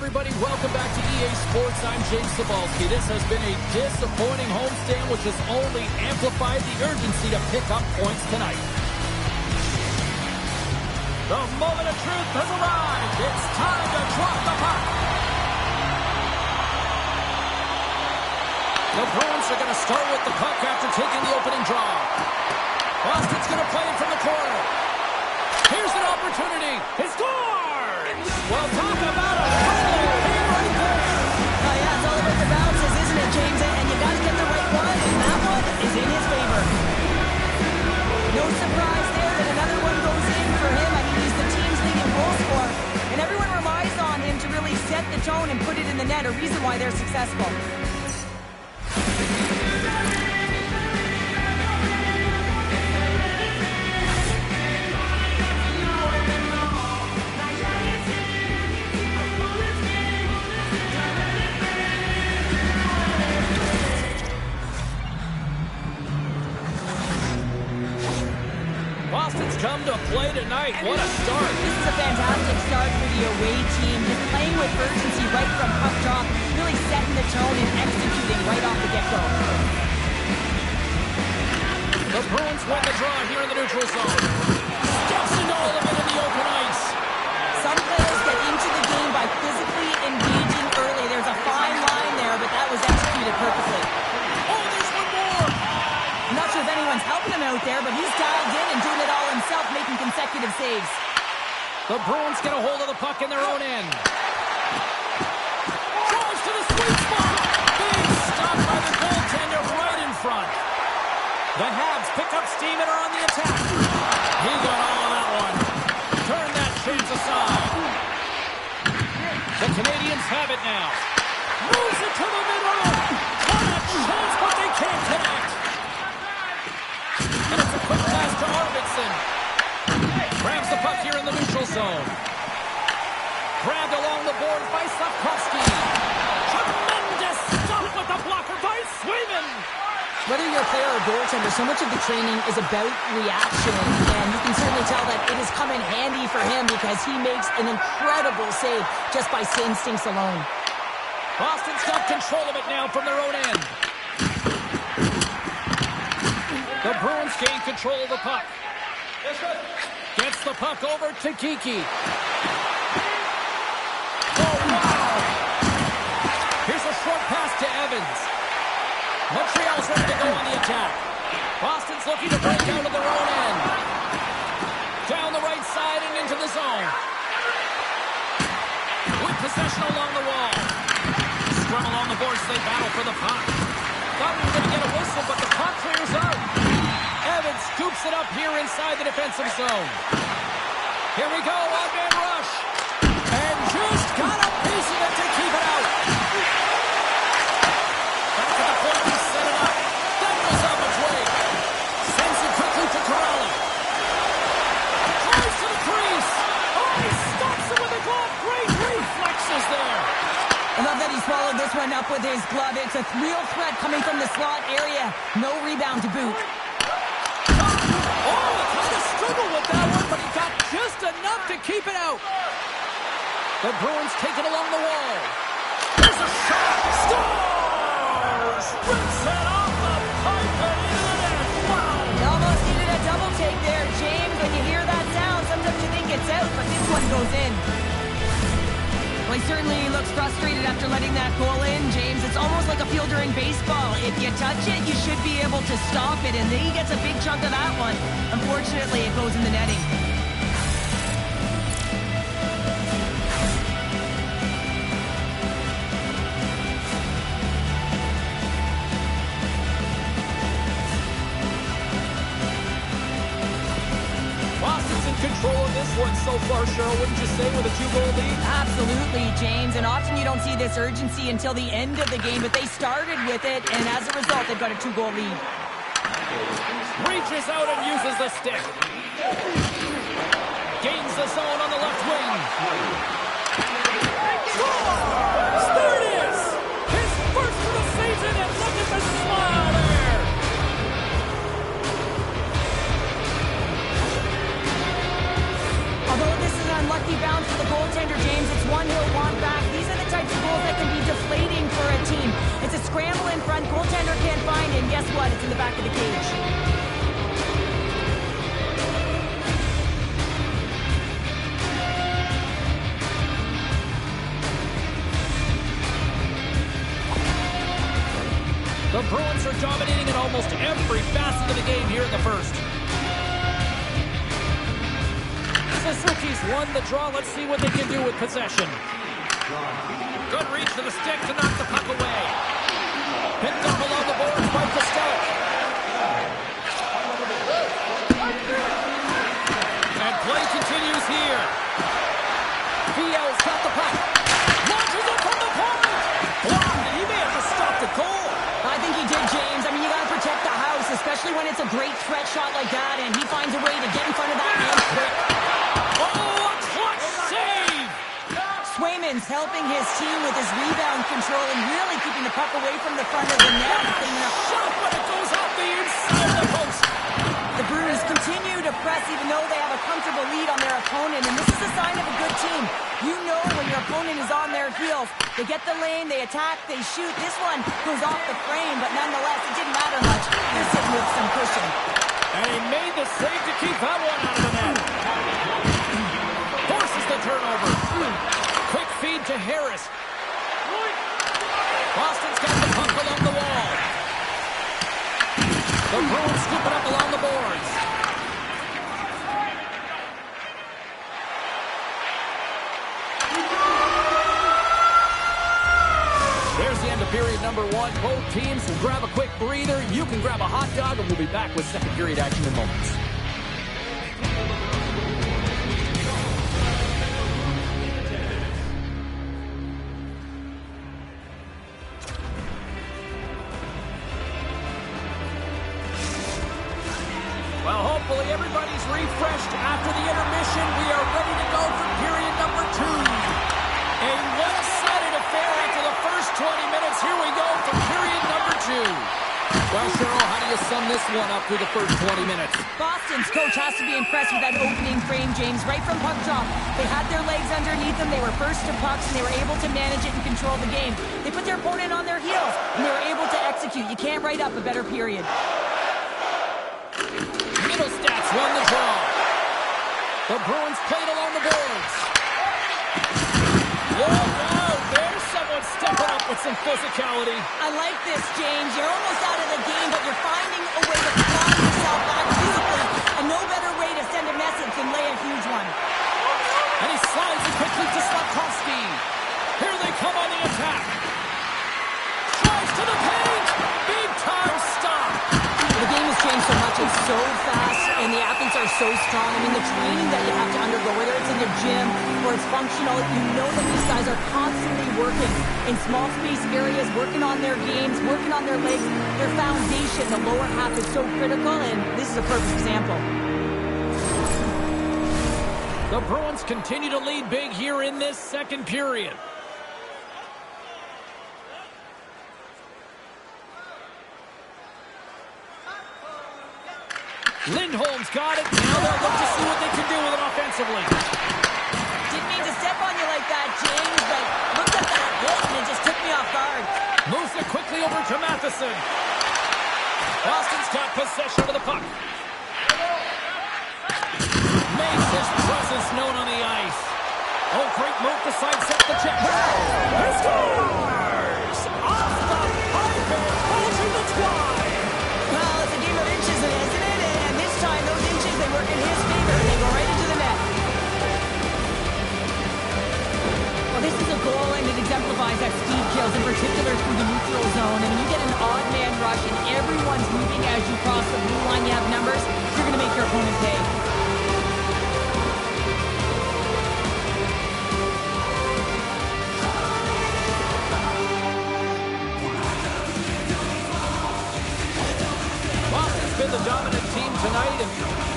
everybody, welcome back to EA Sports. I'm James Cebulski. This has been a disappointing homestand, which has only amplified the urgency to pick up points tonight. The moment of truth has arrived. It's time to drop the puck. The Bruins are going to start with the puck after taking the opening draw. Boston's going to play it from the corner. Here's an opportunity. He scores! Well, talk about a right there. Yeah, it's all about the bounces, isn't it, James? And you got to get the right one, and that one is in his favor. No surprise there that another one goes in for him. I mean, he's the team's leading goal scorer, and everyone relies on him to really set the tone and put it in the net, a reason why they're successful. Boston's come to play tonight. What a start. This is a fantastic start for the away team. Just playing with urgency right from puck drop, really setting the tone and executing right off the get-go. The Bruins win the draw here in the neutral zone. Steps into all of it in the open ice. Some players get into the game by physically engaging early. There's a fine line there, but that was executed perfectly. Oh, there's one more. I'm not sure if anyone's helping him out there, but he's dialed in and doing it all himself, making consecutive saves. The Bruins get a hold of the puck in their own end. Drives to the sweet spot. Being stopped by the goaltender right in front. The Habs pick up steam and are on the attack. He got all of that one. Turn that chance aside. The Canadiens have it now. Moves it to the middle. What a chance, but they can't connect. And it's a quick pass to Arvidsson. Grabs the puck here in the neutral zone. Grabbed along the board by Slavkovsky. Tremendous stop with the blocker by Swayman. Whether you're a player or a goaltender, so much of the training is about reaction, and you can certainly tell that it has come in handy for him because he makes an incredible save just by instincts alone. Boston's got control of it now from their own end. The Bruins gain control of the puck. Gets the puck over to Kiki. Oh, wow! Here's a short pass to Evans. Montreal's ready to go on the attack. Boston's looking to break out of their own end. Down the right side and into the zone. With possession along the wall. Scrum along the boards, they battle for the puck. Thought we were going to get a whistle, but the puck clears out. Evans scoops it up here inside the defensive zone. Here we go, one-man rush. And just got a piece of it to keep it out. Back to the point, he set it up. That goes up its way. Sends it quickly to Corrali. Drives to the crease. Oh, he stops it with a glove. Great reflexes there. I love that he followed this one up with his glove. It's a real threat coming from the slot area. No rebound to boot. Oh, he kind of struggled with that one, but he got just enough to keep it out. The Bruins take it along the wall. There's a shot. Scores! Rips it off the pipe and into the net. Wow! You almost needed a double take there, James. When you hear that sound, sometimes you think it's out, but this one goes in. Well, he certainly looks frustrated after letting that goal in, James. It's almost like a fielder in baseball. If you touch it, you should be able to stop it, and then he gets a big chunk of that one. Unfortunately, it goes in the netting. Control of this one so far, Cheryl, wouldn't you say, with a 2-goal lead? Absolutely, James, and often you don't see this urgency until the end of the game, but they started with it, and as a result, they've got a 2-goal lead. Reaches out and uses the stick. Gains the zone on the left wing. Scores! There it is! His first for the season, and look at the smile there! Although this is a unlucky bounce for the goaltender, James. It's one he'll want back. These are the types of goals that can be deflating for a team. It's a scramble in front. Goaltender can't find it. And guess what? It's in the back of the cage. The Bruins are dominating in almost every facet of the game here in the first. Suzuki's won the draw. Let's see what they can do with possession. Good reach to the stick to knock the puck away. Picked up along the boards by Costello. And play continues here. Viel's got the puck. Launches it from the point. Blocked. He may have just stopped the goal. I think he did, James. I mean, you got to protect the house, especially when it's a great threat shot like that, and he finds a way to get in front of that man quick. Oh, a clutch save! Swayman's helping his team with his rebound control and really keeping the puck away from the front of the net. Shot, but it goes off the inside of the post. The Bruins continue to press even though they have a comfortable lead on their opponent, and this is a sign of a good team. You know when your opponent is on their heels. They get the lane, they attack, they shoot. This one goes off the frame, but nonetheless, it didn't matter much. They're sitting with some cushion. And he made the save to keep that one out of the net. Forces the turnover. Quick feed to Harris. Boston's got the puck along the wall. The Bruins scoop it up along the boards. There's the end of period number one. Both teams will grab a quick breather. You can grab a hot dog, and we'll be back with second period action in moments. Well, hopefully everybody's refreshed after the intermission. We are ready to go for period number two. A one-sided affair after the first 20 minutes. Here we go for period number two. Well, Cheryl, how do you sum this one up through the first 20 minutes? Boston's coach has to be impressed with that opening frame, James, right from puck drop. They had their legs underneath them. They were first to pucks, and they were able to manage it and control the game. They put their opponent on their heels, and they were able to execute. You can't write up a better period. Middlestats won the draw. The Bruins played along the boards. Whoa, there's someone stepping up with some physicality. I like this, James. You're almost out of the game, but you're finding a way to climb yourself back physically, and no better way to send a message than lay a huge one. And he slides it quickly to Slafkovsky. Here they come on the attack. Drives to the paint. Big time stop. The game has changed so much. It's so fast, and the athletes are so strong. I mean, the training that you have to undergo, whether it's in the gym or it's functional, you know that these guys are constantly working in small space areas, working on their games, working on their legs. Their foundation, the lower half, is so critical, and this is a perfect example. The Bruins continue to lead big here in this second period. Lindholm's got it. Now they'll look to see what they can do with it offensively. Didn't mean to step on you like that, James, but looked at that hit and it just took me off guard. Moves it quickly over to Matheson. Boston's got possession of the puck. Makes his presence known on the ice. Oh, great move to sidestep the check. He scores! Off the pipe and holding the twine. Well, it's a game of inches, isn't it? And this time, those inches, they work in his favor, and they go right into the net. Well, this is a goal, and it exemplifies that speed kills, in particular through the neutral zone. I mean, you get an odd man rush, and everyone's moving as you cross the blue line. You have numbers, you're going to make your opponent pay. Been the dominant team tonight, and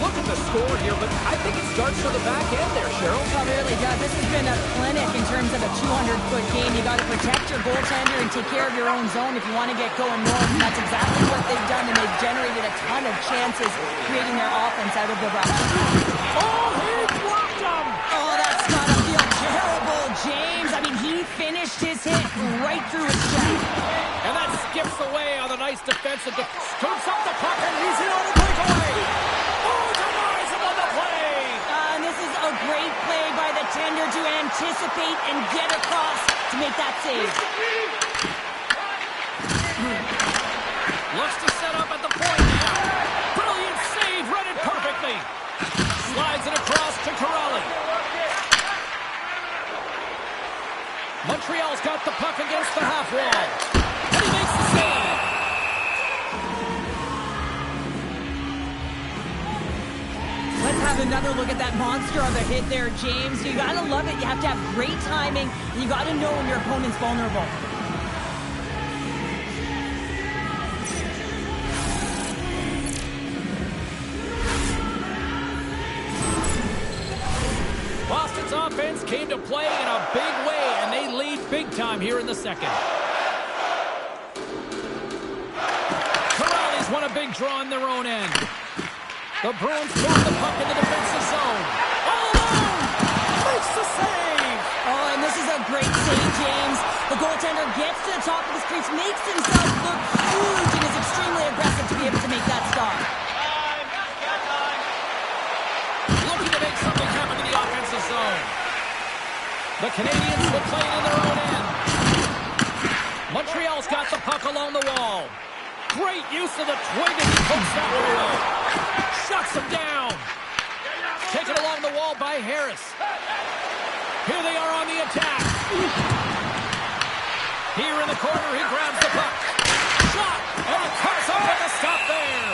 look at the score here, but I think it starts from the back end there, Cheryl. Well, it really does. This has been a clinic in terms of a 200-foot game. You got to protect your goaltender and take care of your own zone if you want to get going north, and that's exactly what they've done, and they've generated a ton of chances creating their offense out of the rush. Oh, he blocked him! Oh, that's right through his chest. And that skips away on a nice defensive. Scoops up the puck and he's in on a breakaway. Oh, denies him on the play. And this is a great play by the tender to anticipate and get across to make that save. Looks to set up at the point now. Brilliant save, read it perfectly. Slides it across to Corrali. Montreal's got the puck against the half wall. And he makes the save. Let's have another look at that monster of a hit there, James. You gotta love it. You have to have great timing, and you gotta know when your opponent's vulnerable. Boston's offense came to play in a big way, and they lead big time here in the second. Corrali's won a big draw in their own end. The Bruins drop the puck in the defensive zone. All alone! Makes the save! Oh, and this is a great save, James. The goaltender gets to the top of his crease, makes himself look huge, and is extremely aggressive to be able to make that stop. Looking to make something happen in the offensive zone. The Canadiens will play it in their own end. Montreal's got the puck along the wall. Great use of the twig as he pokes that one away. Shuts him down. Taken along the wall by Harris. Here they are on the attack. Here in the corner, he grabs the puck. Shot, and it comes up with a stop there.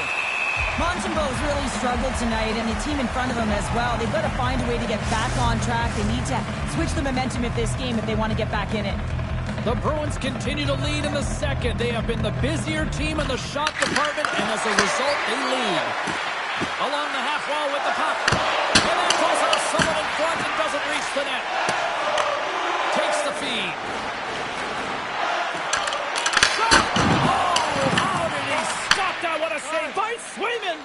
Montreal's really struggled tonight, and the team in front of them as well. They've got to find a way to get back on track. They need to switch the momentum of this game if they want to get back in it. The Bruins continue to lead in the second. They have been the busier team in the shot department, and as a result, they lead. Along the half wall with the puck. And that goes off someone in front and doesn't reach the net. Takes the feed. Shot! Oh, how did he stop that? What a save by Swayman!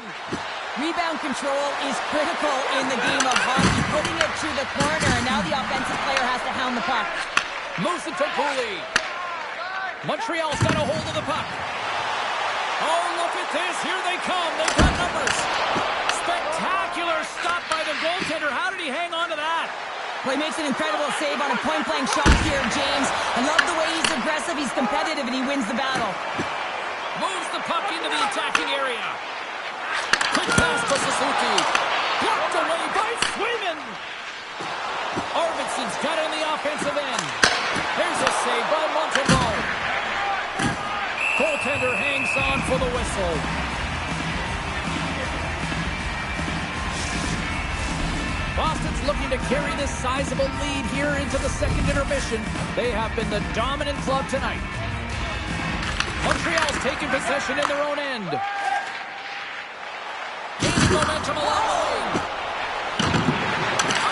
Rebound control is critical in the game of hockey. Putting it to the corner, and now the offensive player has to hound the puck. Moves it to Cooley. Montreal's got a hold of the puck. Oh, look at this. Here they come. They've got numbers. Spectacular stop by the goaltender. How did he hang on to that? Well, he makes an incredible save on a point-blank shot here, James. I love the way he's aggressive, he's competitive, and he wins the battle. Moves the puck into the attacking area. Quick pass to Suzuki. Blocked away by Swayman. Arvidsson's got it in the offensive end. Here's a save by Montreal. Goaltender hangs on for the whistle. Boston's looking to carry this sizable lead here into the second intermission. They have been the dominant club tonight. Montreal's taking possession in their own end. Gaining momentum along the wing.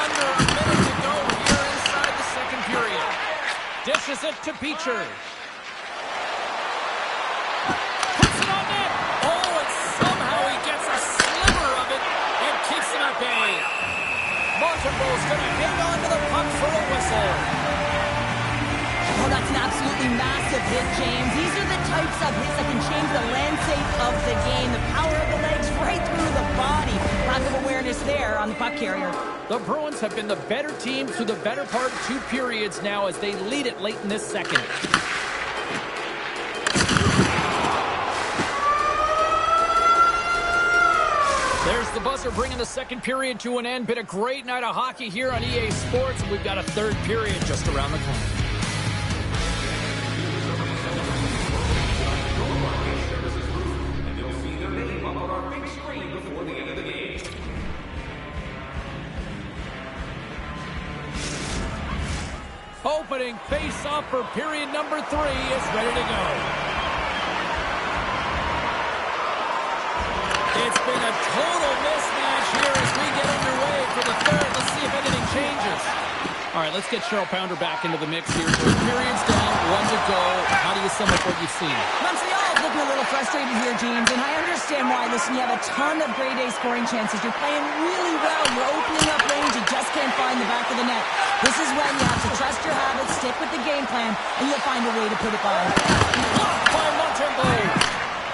Under a minute to go here inside the second period. Dishes it to Beecher. Puts it on net. Oh, and somehow he gets a sliver of it and keeps it at bay. Montreal's going to hang on to the puck for a whistle. Oh, that's an absolutely massive hit, James. These are the types of hits that can change the landscape of the game. The power of the legs right through the body. Lack of awareness there on the puck carrier. The Bruins have been the better team through the better part of 2 periods now as they lead it late in this second. There's the buzzer bringing the second period to an end. Been a great night of hockey here on EA Sports. We've got a third period just around the corner. Opening face-off for period number 3 is ready to go. It's been a total mismatch here as we get underway for the third. Let's see if anything changes. All right, let's get Cheryl Pounder back into the mix here. 3 periods down, 1 to go. How do you sum up what you've seen? Montreal, the be a little frustrated here, James, and I understand why. Listen, you have a ton of grade A scoring chances. You're playing really well. You're opening up range. You just can't find the back of the net. This is when you have to trust your habits, stick with the game plan, and you'll find a way to put it by. Blocked by Montreal.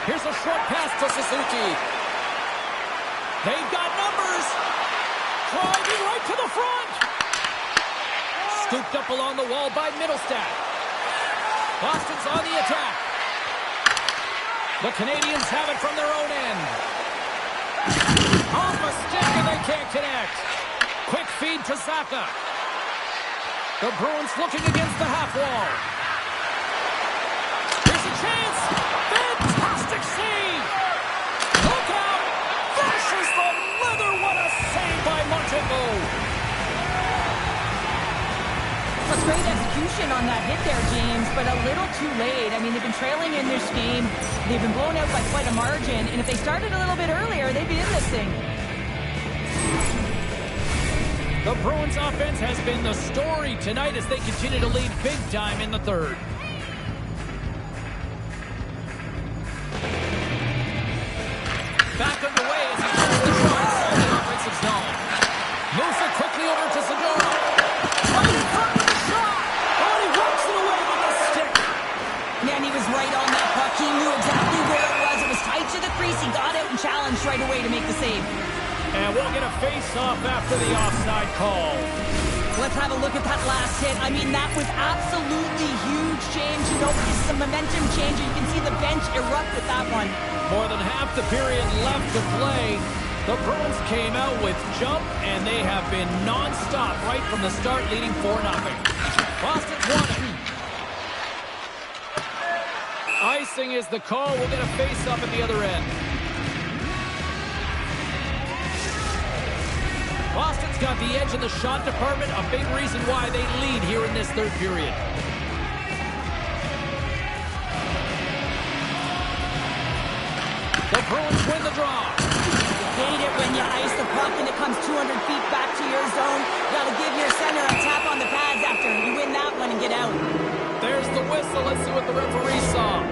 Here's a short pass to Suzuki. They've got numbers. Driving right to the front. Scooped up along the wall by Middlestat. Boston's on the attack. The Canadiens have it from their own end. Off a stick and they can't connect. Quick feed to Saka. The Bruins looking against the half wall. Here's a chance. Fantastic save. Look out. Flashes the leather. What a save by Montreal. That's great execution on that hit there, James, but a little too late. I mean, they've been trailing in this game. They've been blown out by quite a margin, and if they started a little bit earlier, they'd be in this thing. The Bruins offense has been the story tonight as they continue to lead big time in the third. Back underway as he turns the draw inside the offensive zone. Moves it quickly over to Sedona. Right in front with the shot. Oh, he walks it away with the stick. Man, he was right on that puck. He knew exactly where it was. It was tight to the crease. He got out and challenged right away to make the save. And we'll get a face-off after the offside call. Let's have a look at that last hit. I mean, that was absolutely huge, James. You know, this is a momentum changer. You can see the bench erupt with that one. More than half the period left to play. The Bruins came out with jump, and they have been non-stop right from the start, leading 4-0. Boston's won it. Icing is the call. We'll get a face-off at the other end. Boston's got the edge in the shot department, a big reason why they lead here in this third period. The Bruins win the draw. Hate it when you ice the puck and it comes 200 feet back to your zone. You got to give your center a tap on the pads after you win that one and get out. There's the whistle. Let's see what the referee saw.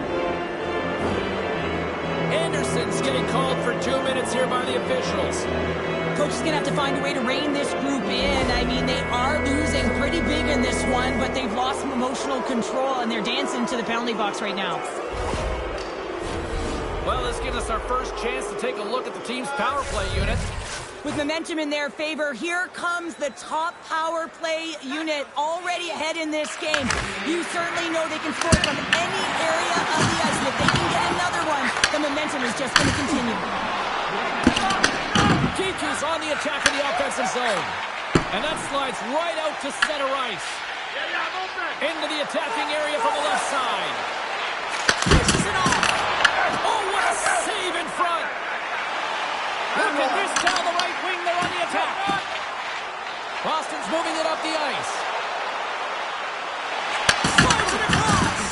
Anderson's getting called for 2 minutes here by the officials. Coach is going to have to find a way to rein this group in. I mean, they are losing pretty big in this one, but they've lost some emotional control, and they're dancing to the penalty box right now. Well, this gives us our first chance to take a look at the team's power play unit. With momentum in their favor, here comes the top power play unit already ahead in this game. You certainly know they can score from any area of the ice, and if they can get another one, the momentum is just going to continue. Kiki's on the attack in the offensive zone. And that slides right out to center ice. Into the attacking area from the left side. Pushes it off. Oh, what a save in front. Look at this down the right wing. They're on the attack. Boston's moving it up the ice. Slides it across.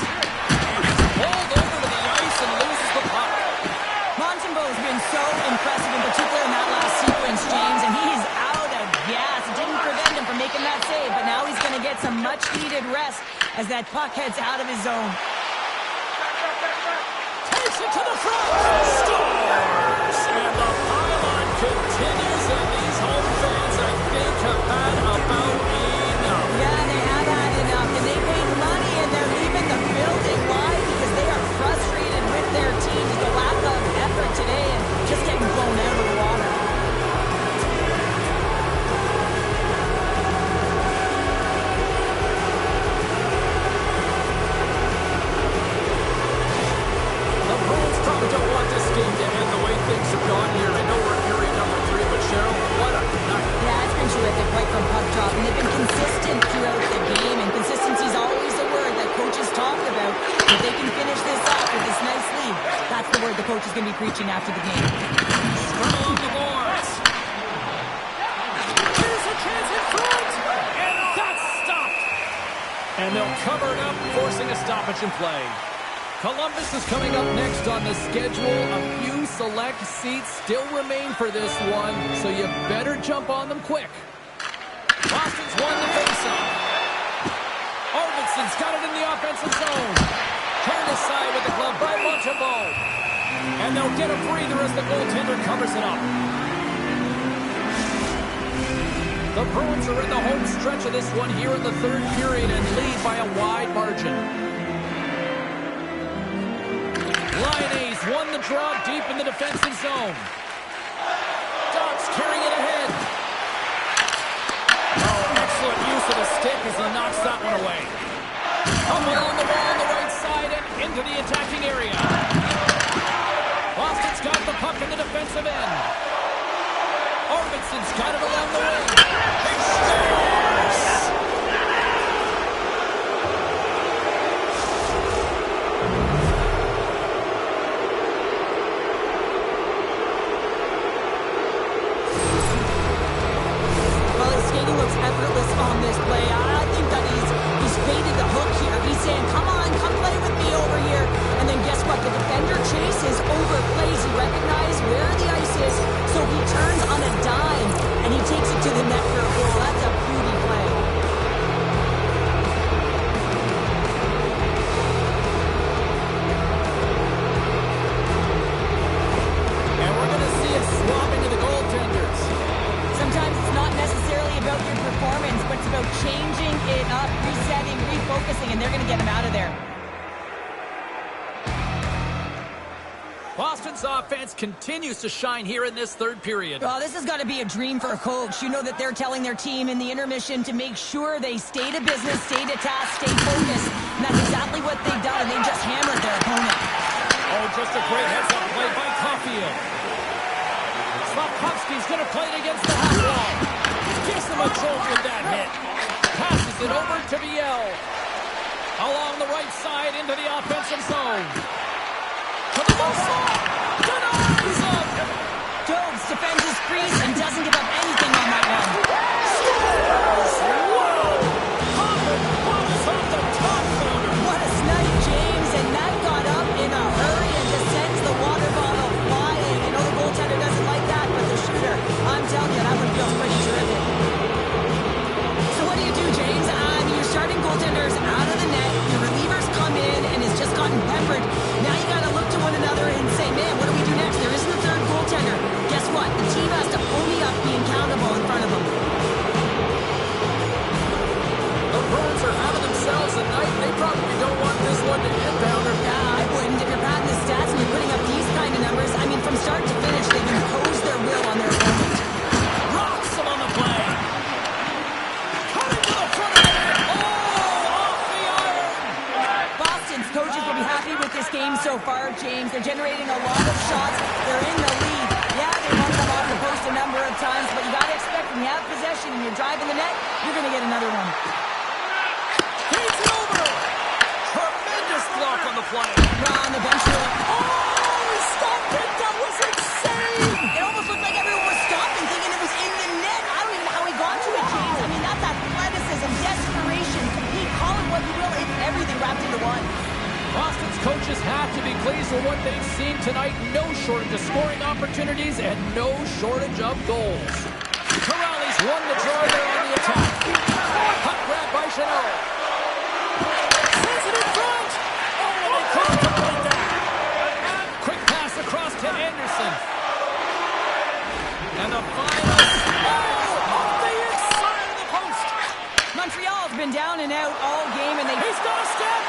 And it's pulled over to the ice and loses the puck. Montembeau's been so impressive, in particular in that last sequence, James, and he's out of gas. It didn't prevent him from making that save, but now he's going to get some much-needed rest as that puck heads out of his zone. Takes it to the front. Scores! And the pylon continues, and these home fans, I think, have had about enough. Yeah, they have had enough, and they paid money, and they're leaving the building. Why? Because they are frustrated with their team, the lack of effort today, and just getting blown out of the water. The Bruins probably don't want this game to end the way things have gone here. I know we're in period number 3, but Cheryl, what a night. Yeah, it's been terrific right from puck drop, and they've been consistent throughout the game, and consistency is always the word that coaches talk about. If they can finish this off with this nice lead, that's the word the coach is going to be preaching after the game. Scrum along the boards. Here's a chance in front, and that's stopped. And they'll cover it up, forcing a stoppage in play. Columbus is coming up next on the schedule. A few select seats still remain for this one, so you better jump on them quick. Boston's won the faceoff. Arvidsson's got it in the offensive zone. Turned aside with the glove by Montreal. And they'll get a breather as the goaltender covers it up. The Bruins are in the home stretch of this one here in the third period and lead by a wide margin. Lions won the draw deep in the defensive zone. Ducks carrying it ahead. Oh, excellent use of the stick as he knocks that one away. Up along the wall on the right side and into the attacking area. Boston's got the puck in the defensive end. Arvidsson's got it along the wing. He scores! Well, his skating looks effortless on this play. I think that he's baited the hook here. He's saying, come on, come play with me over here. And then guess what? The defender chases, overplays. He recognizes where the ice is, so he turns on a dime, and he takes it to the net for a goal. That's a beauty play. And we're going to see a swapping of the goaltenders. Sometimes it's not necessarily about your performance, but it's about changing it up, resetting, refocusing, and they're going to get him out of there. Boston's offense continues to shine here in this third period. Well, this has got to be a dream for a coach. You know that they're telling their team in the intermission to make sure they stay to business, stay to task, stay focused. And that's exactly what they've done. They just hammered their opponent. Oh, just a great heads-up play by Caulfield. Slafkovsky's going to play it against the half wall. Gives him a jolt with that hit. Passes it over to Viel. Along the right side into the offensive zone. To the low slot. Denies him. Dobes defends his crease and doesn't give up anything on that one. Scores! Whoa! Hoffman bombs off the top corner. What a snipe, James, and that got up in a hurry and just sends the water bottle flying. I know the goaltender doesn't like that, but the shooter, I'm telling you, that one feels pretty terrific. So what do, James? Your starting goaltender's out of the net. Your relievers come in and has just gotten peppered. Now you got to look to one another and say, man, what do we do next? There isn't a third goaltender. Guess what? The team has to pony up being countable in front of them. The Bruins are having themselves a night. They probably don't want this one to end, Downer. Yeah, I wouldn't. If you're padding the stats and you're putting up these kind of numbers, I mean, from start to finish, they've imposed their will on their opponent. Rocks him on the play. Cutting to the front of the net. Oh, off the iron. Boston's coaches will be happy with this game so far, James. They're generating a lot of shots. They're in the lead. Yeah, they won't come off the post a number of times, but you got to expect when you have possession and you're driving the net, you're going to get another one. He's over. Tremendous block on the play. On the bench here. Oh, he stopped it. That was insane. It almost looked like everyone was stopping, thinking it was in the net. I don't even know how he got to it, James. I mean, that's athleticism, desperation, compete, call it what you will. It's everything wrapped into one. Boston's coaches have to be pleased with what they've seen tonight. No shortage of scoring opportunities and no shortage of goals. Corrales won the draw there on the attack. Puck grab by Chanel. Sends it in front. Oh, and they couldn't complete that. And quick pass across to Anderson. And the final. Oh, off the inside of the post. Montreal's been down and out all game, and He's got a step.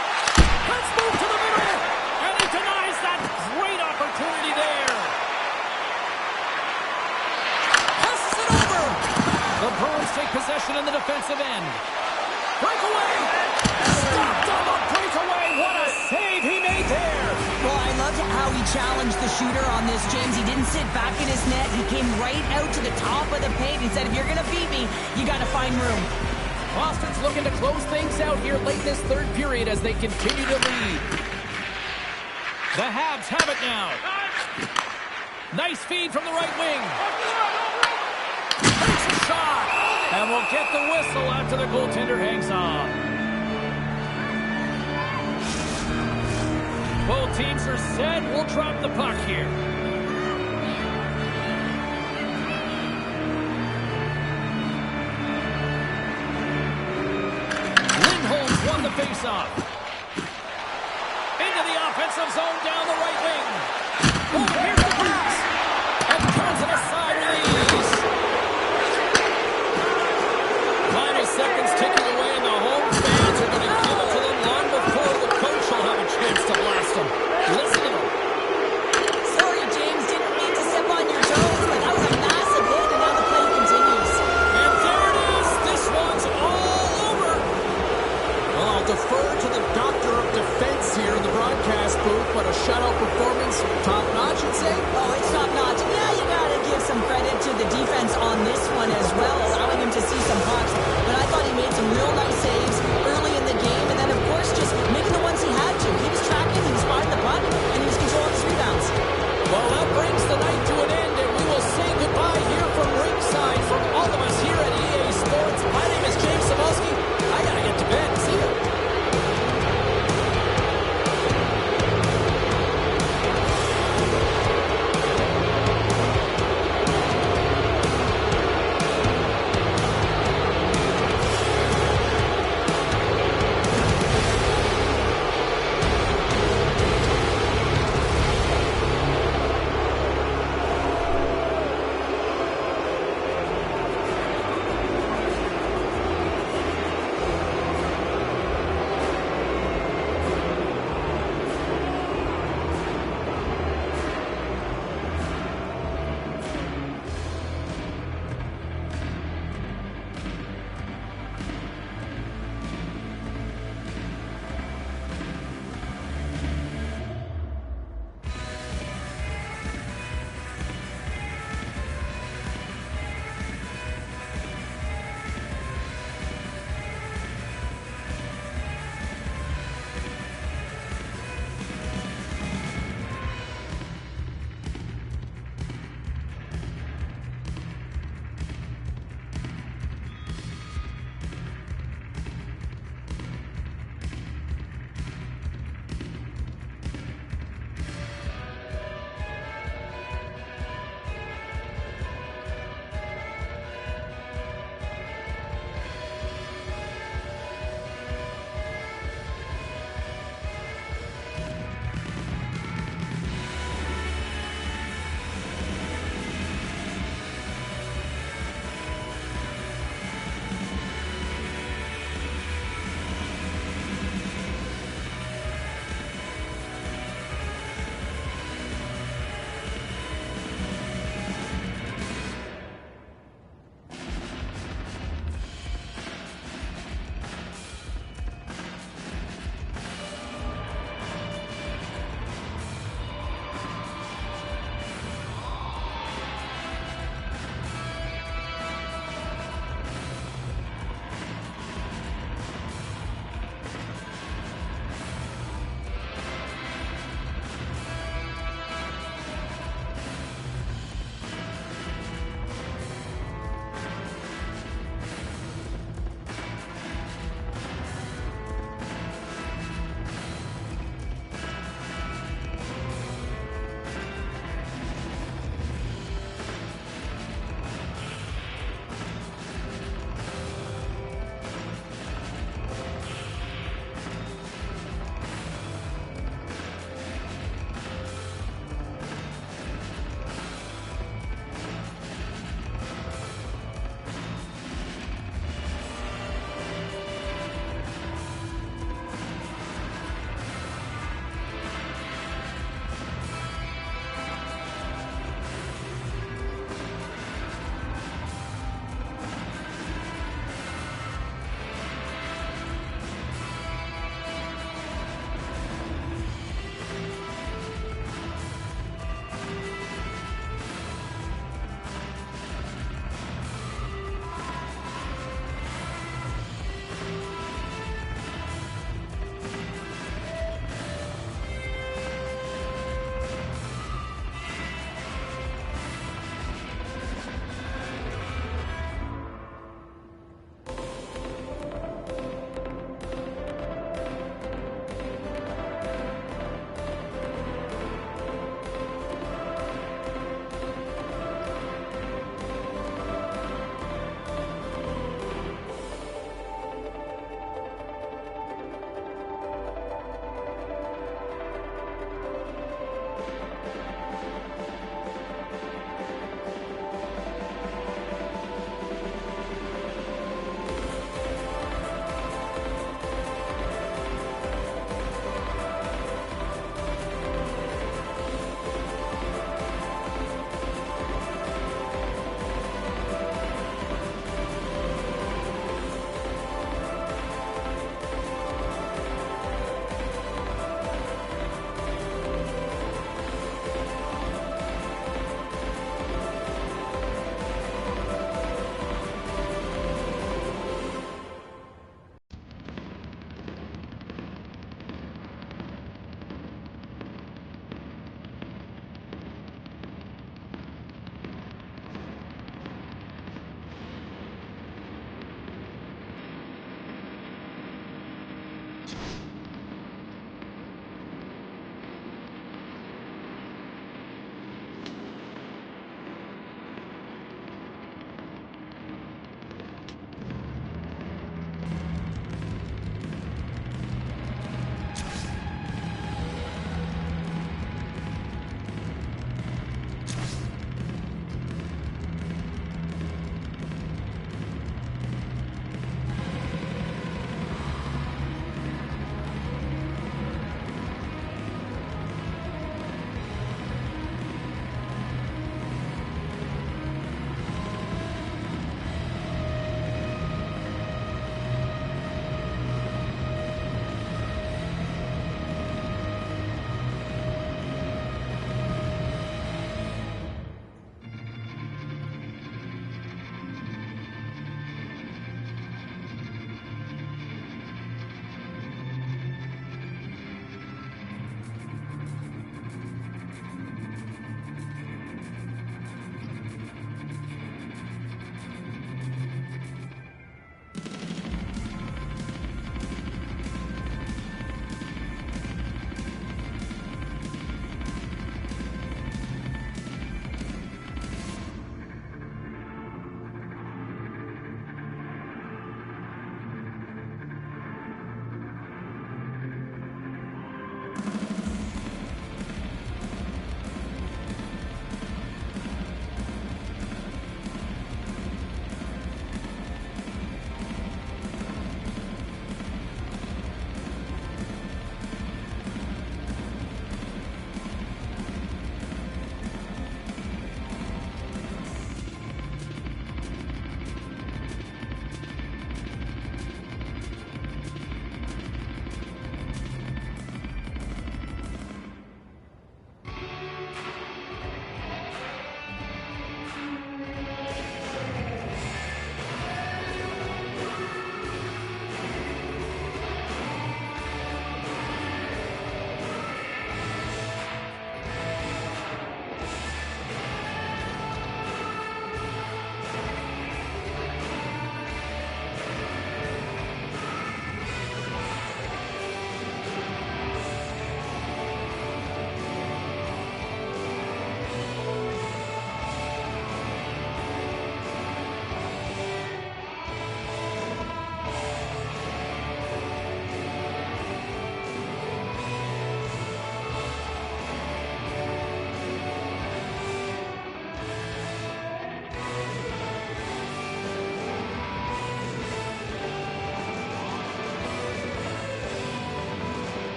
Let's move to the middle. And he denies that great opportunity there. Passes it over. The Bruins take possession in the defensive end. Breakaway. Stopped on the breakaway. What a save he made there. Well, I loved how he challenged the shooter on this, James. He didn't sit back in his net. He came right out to the top of the paint. He said, if you're going to beat me, you got to find room. Boston's looking to close things out here late this third period as they continue to lead. The Habs have it now. Nice feed from the right wing. Takes a shot. And will get the whistle after the goaltender hangs on. Both teams are set. We'll drop the puck here. Lindholm's won the faceoff.